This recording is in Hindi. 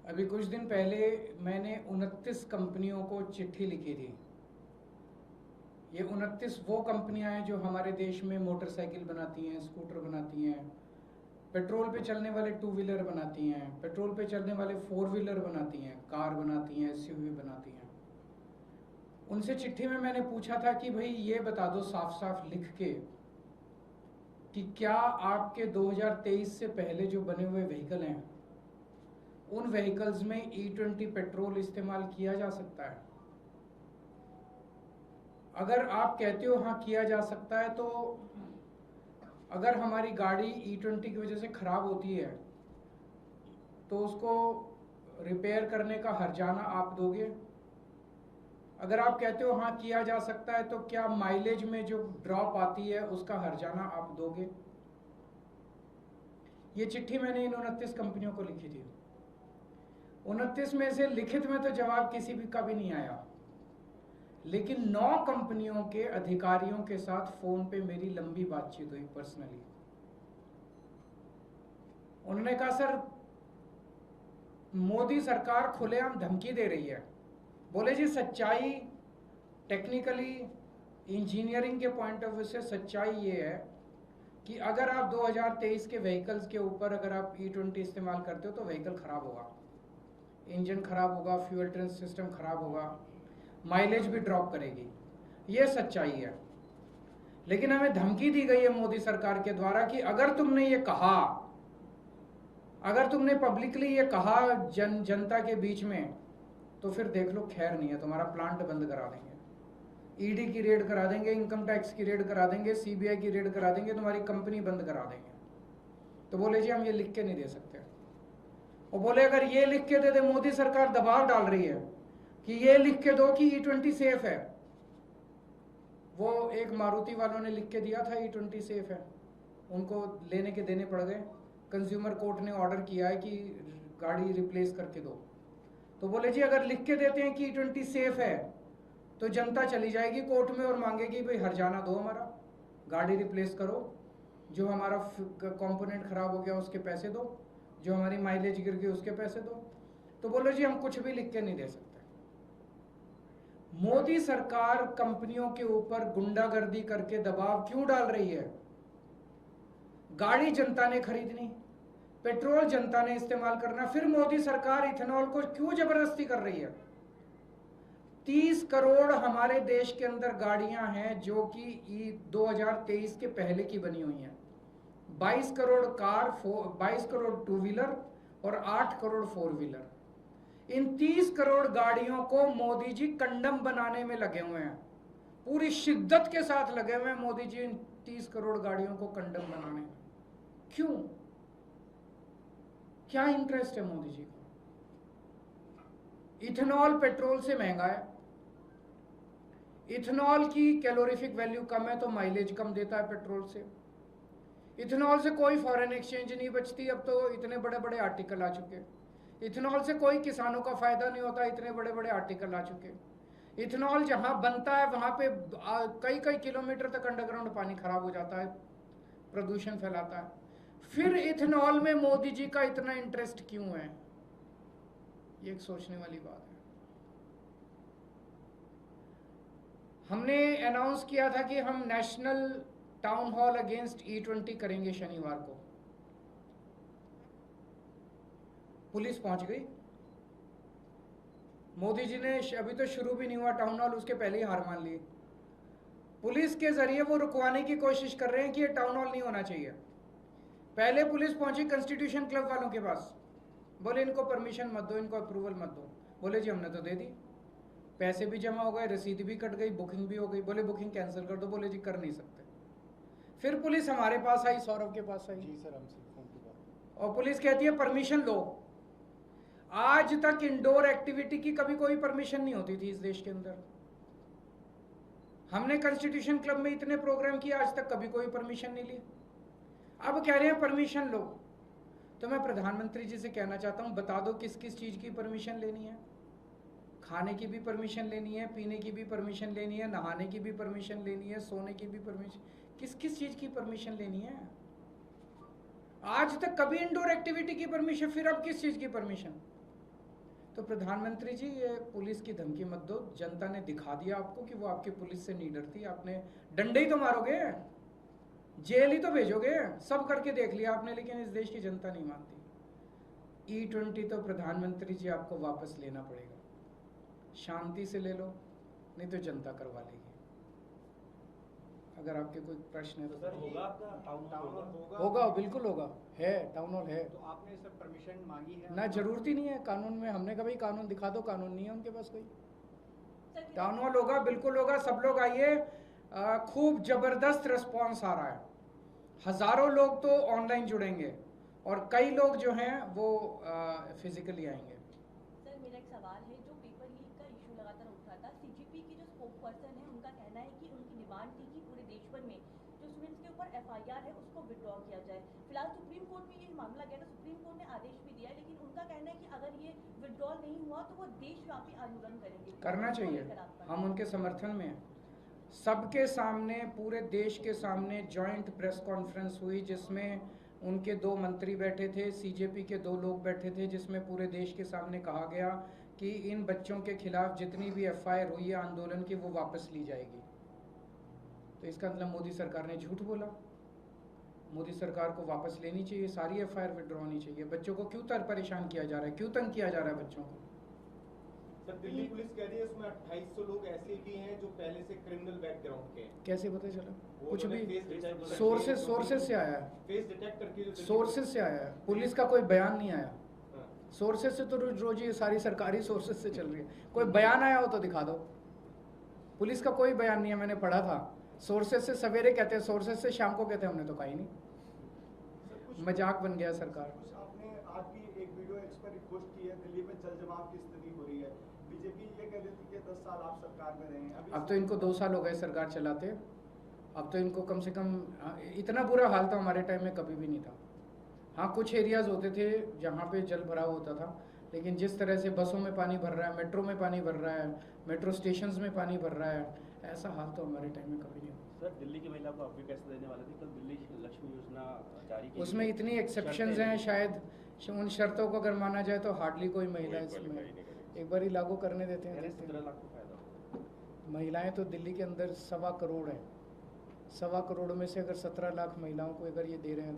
अभी कुछ दिन पहले मैंने 29 कंपनियों को चिट्ठी लिखी थी। ये 29 वो कंपनियां हैं जो हमारे देश में मोटरसाइकिल बनाती हैं, स्कूटर बनाती हैं, पेट्रोल पे चलने वाले टू व्हीलर बनाती हैं, पेट्रोल पे चलने वाले फोर व्हीलर बनाती हैं, कार बनाती हैं, एसयूवी बनाती हैं। उनसे चिट्ठी में मैंने पूछा था कि भाई ये बता दो साफ साफ लिख के कि क्या आपके 2023 से पहले जो बने हुए व्हीकल हैं उन व्हीकल्स में E20 पेट्रोल इस्तेमाल किया जा सकता है। अगर आप कहते हो हाँ किया जा सकता है, तो अगर हमारी गाड़ी E20 की वजह से खराब होती है तो उसको रिपेयर करने का हर्जाना आप दोगे। अगर आप कहते हो हाँ किया जा सकता है, तो क्या माइलेज में जो ड्रॉप आती है उसका हर्जाना आप दोगे। ये चिट्ठी मैंने इन 29 कंपनियों को लिखी थी। 29 में से लिखित में तो जवाब किसी भी का भी नहीं आया, लेकिन 9 कंपनियों के अधिकारियों के साथ फोन पे मेरी लंबी बातचीत हुई पर्सनली। उन्होंने कहा सर मोदी सरकार खुलेआम धमकी दे रही है। बोले जी सच्चाई टेक्निकली इंजीनियरिंग के पॉइंट ऑफ व्यू से सच्चाई ये है कि अगर आप 2023 के व्हीकल्स के ऊपर अगर आप E20 इस्तेमाल करते हो तो व्हीकल खराब होगा, इंजन खराब होगा, फ्यूल ट्रांस सिस्टम खराब होगा, माइलेज भी ड्रॉप करेगी। ये सच्चाई है। लेकिन हमें धमकी दी गई है मोदी सरकार के द्वारा कि अगर तुमने ये कहा, अगर तुमने पब्लिकली ये कहा जनता के बीच में, तो फिर देख लो खैर नहीं है, तुम्हारा प्लांट बंद करा देंगे, ईडी की रेड करा देंगे, इनकम टैक्स की रेड करा देंगे, सीबीआई की रेड करा देंगे, तुम्हारी कंपनी बंद करा देंगे। तो बोले जी हम ये लिख के नहीं दे सकते। और बोले अगर ये लिख के दे दे, मोदी सरकार दबाव डाल रही है कि ये लिख के दो कि E20 सेफ है। वो एक मारुति वालों ने लिख के दिया था E20 सेफ है, उनको लेने के देने पड़ गए। कंज्यूमर कोर्ट ने ऑर्डर किया है कि गाड़ी रिप्लेस करके दो। तो बोले जी अगर लिख के देते हैं कि E20 सेफ है तो जनता चली जाएगी कोर्ट में और मांगेगी भाई हर्जाना दो, हमारा गाड़ी रिप्लेस करो, जो हमारा कंपोनेंट खराब हो गया उसके पैसे दो, जो हमारी माइलेज गिर गई उसके पैसे दो। तो बोले जी हम कुछ भी लिख के नहीं दे सकते। मोदी सरकार कंपनियों के ऊपर गुंडागर्दी करके दबाव क्यों डाल रही है। गाड़ी जनता ने खरीदनी, पेट्रोल जनता ने इस्तेमाल करना, फिर मोदी सरकार इथेनॉल को क्यों जबरदस्ती कर रही है। 30 करोड़ हमारे देश के अंदर गाड़ियां हैं जो कि 2023 के पहले की बनी हुई हैं। 22 crore car, 22 crore two wheeler और 8 करोड़ फोर व्हीलर। इन 30 करोड़ गाड़ियों को मोदी जी कंडम बनाने में लगे हुए हैं, पूरी शिद्दत के साथ लगे हुए हैं मोदी जी इन 30 करोड़ गाड़ियों को कंडम बनाने में। क्यों, क्या इंटरेस्ट है मोदी जी को। इथेनॉल पेट्रोल से महंगा है, इथेनॉल की कैलोरीफिक वैल्यू कम है तो माइलेज कम देता है पेट्रोल से। इथेनॉल से कोई फॉरेन एक्सचेंज नहीं बचती, अब तो इतने बड़े बड़े आर्टिकल आ चुके। इथेनॉल से कोई किसानों का फायदा नहीं होता, इतने बड़े बड़े आर्टिकल आ चुके। इथेनॉल जहां बनता है वहां पे कई कई किलोमीटर तक अंडरग्राउंड पानी खराब हो जाता है, प्रदूषण फैलाता है। फिर इथेनॉल में मोदी जी का इतना इंटरेस्ट क्यों है, ये एक सोचने वाली बात है। हमने अनाउंस किया था कि हम national town hall against E20 करेंगे शनिवार को। पुलिस पहुंच गई, मोदी जी ने अभी तो शुरू भी नहीं हुआ टाउन हॉल, उसके पहले ही हार मान ली। पुलिस के जरिए वो रुकवाने की कोशिश कर रहे हैं कि ये टाउन हॉल नहीं होना चाहिए। पहले पुलिस पहुंची कॉन्स्टिट्यूशन क्लब वालों के पास, बोले इनको परमिशन मत दो, इनको अप्रूवल मत दो। बोले जी हमने तो दे दी, पैसे भी जमा हो गए, रसीद भी कट गई, बुकिंग भी हो गई। बोले बुकिंग कैंसिल कर दो। बोले जी कर नहीं सकते। फिर पुलिस हमारे पास आई, सौरभ के पास आई, जी सर हमसे फोन पे बात। और पुलिस कहती है परमिशन लो। आज तक इंडोर एक्टिविटी की कभी कोई परमिशन नहीं होती थी इस देश के अंदर। हमने कॉन्स्टिट्यूशन क्लब में इतने प्रोग्राम किए, आज तक कभी कोई परमिशन नहीं ली। अब कह रहे हैं परमिशन लो। तो मैं प्रधानमंत्री जी से कहना चाहता हूं, बता दो किस किस चीज की परमिशन लेनी है। खाने की भी परमिशन लेनी है, पीने की भी परमिशन लेनी है, नहाने की भी परमिशन लेनी है, सोने की भी परमिशन, किस किस चीज की परमिशन लेनी है। आज तक कभी इंडोर एक्टिविटी की परमिशन, फिर अब किस चीज की परमिशन। तो प्रधानमंत्री जी, ये पुलिस की धमकी मत दो। जनता ने दिखा दिया आपको कि वो आपकी पुलिस से नहीं डरती। आपने डंडे ही तो मारोगे, जेल ही तो भेजोगे, सब करके देख लिया आपने, लेकिन इस देश की जनता नहीं मानती। E20 तो प्रधानमंत्री जी आपको वापस लेना पड़ेगा। शांति से ले लो, नहीं तो जनता करवा लेगी। अगर आपके कोई प्रश्न है तो सर होगा आपका टाउन हॉल होगा, बिल्कुल होगा, है, टाउन हॉल है। तो आपने सर परमिशन मांगी है? ना, जरूरत ही नहीं है कानून में। हमने कहा भाई कानून दिखा दो, कानून नहीं है उनके पास कोई। टाउन हॉल होगा, बिल्कुल होगा, सब लोग आइए। खूब जबरदस्त रिस्पॉन्स आ रहा है। हजारों लोग तो ऑनलाइन जुड़ेंगे और कई लोग जो हैं वो फिजिकली आएंगे। सर मेरा एक सवाल है, जो पेपर लीक का इशू लगातार उठ रहा था, सीजीपी के जो स्पोक पर्सन है उनका कहना है कि उनकी डिमांड थी कि पूरे देश भर में जो स्टूडेंट्स के ऊपर FIR है उसको विड्रॉ किया जाए। फिलहाल सुप्रीम कोर्ट में ये मामला गया था, सुप्रीम कोर्ट ने आदेश भी दिया है, लेकिन उनका कहना है कि अगर ये विड्रॉल नहीं हुआ तो वो देशव्यापी आंदोलन करेंगे। करना चाहिए, हम उनके समर्थन में हैं। सबके सामने, पूरे देश के सामने जॉइंट प्रेस कॉन्फ्रेंस हुई जिसमें उनके 2 मंत्री बैठे थे, CJP के 2 लोग बैठे थे, जिसमें पूरे देश के सामने कहा गया कि इन बच्चों के खिलाफ जितनी भी FIR हुई है आंदोलन की वो वापस ली जाएगी। तो इसका मतलब मोदी सरकार ने झूठ बोला। मोदी सरकार को वापस लेनी चाहिए, सारी FIR विड्रॉ होनी चाहिए। बच्चों को क्यों परेशान किया जा रहा है, क्यों तंग किया जा रहा है बच्चों को? सर दिल्ली पुलिस कह रही है उसमें 2800 लोग ऐसे भी हैं जो पहले से क्रिमिनल बैकग्राउंड के हैं। कैसे पता चला? वो कुछ भी फेस सोर्सेज से आया है, फेस डिटेक्ट करके जो सोर्सेज से आया है, पुलिस का कोई बयान नहीं आया। हाँ। सोर्सेज से तो रोज ये सारी सरकारी सोर्सेज से चल रही है। कोई बयान आया हो तो दिखा दो। पुलिस का कोई बयान नहीं है, मैंने पढ़ा था। सोर्सेज से सवेरे कहते हैं, सोर्सेज से शाम को कहते हैं, हमने तो कहा ही नहीं। मजाक बन गया सरकार। आपने आज भी एक वीडियो एक्स पर पोस्ट की है, दिल्ली में जल जमाव की स्थिति हो रही है। बीजेपी ये कह रही थी कि 10 साल आप सरकार में रहे हैं। अब तो इनको 2 साल हो गए सरकार चलाते। अब तो इनको कम से कम, इतना बुरा हाल तो हमारे टाइम में कभी भी नहीं था। हाँ, कुछ एरियाज होते थे जहाँ पे जल भराव होता था, लेकिन जिस तरह से बसों में पानी भर रहा है, मेट्रो में पानी भर रहा है, मेट्रो स्टेशंस में पानी भर रहा है, ऐसा हाल तो हमारे टाइम में कभी नहीं हुआ। सर दिल्ली की महिला को आप भी पैसे देने वाले थे, कल दिल्ली लक्ष्मी योजना जारी की, उसमें इतनी एक्सेप्शंस हैं, शायद उन शर्तों को अगर माना जाए तो हार्डली कोई महिला इसमें एक बार ही लागू करने देते हैं। 17 लाख को फायदा होगा। महिलाएं तो दिल्ली के अंदर 1.25 करोड़ है। 1.25 करोड़ में से अगर 17 लाख महिलाओं को अगर ये दे रहे हैं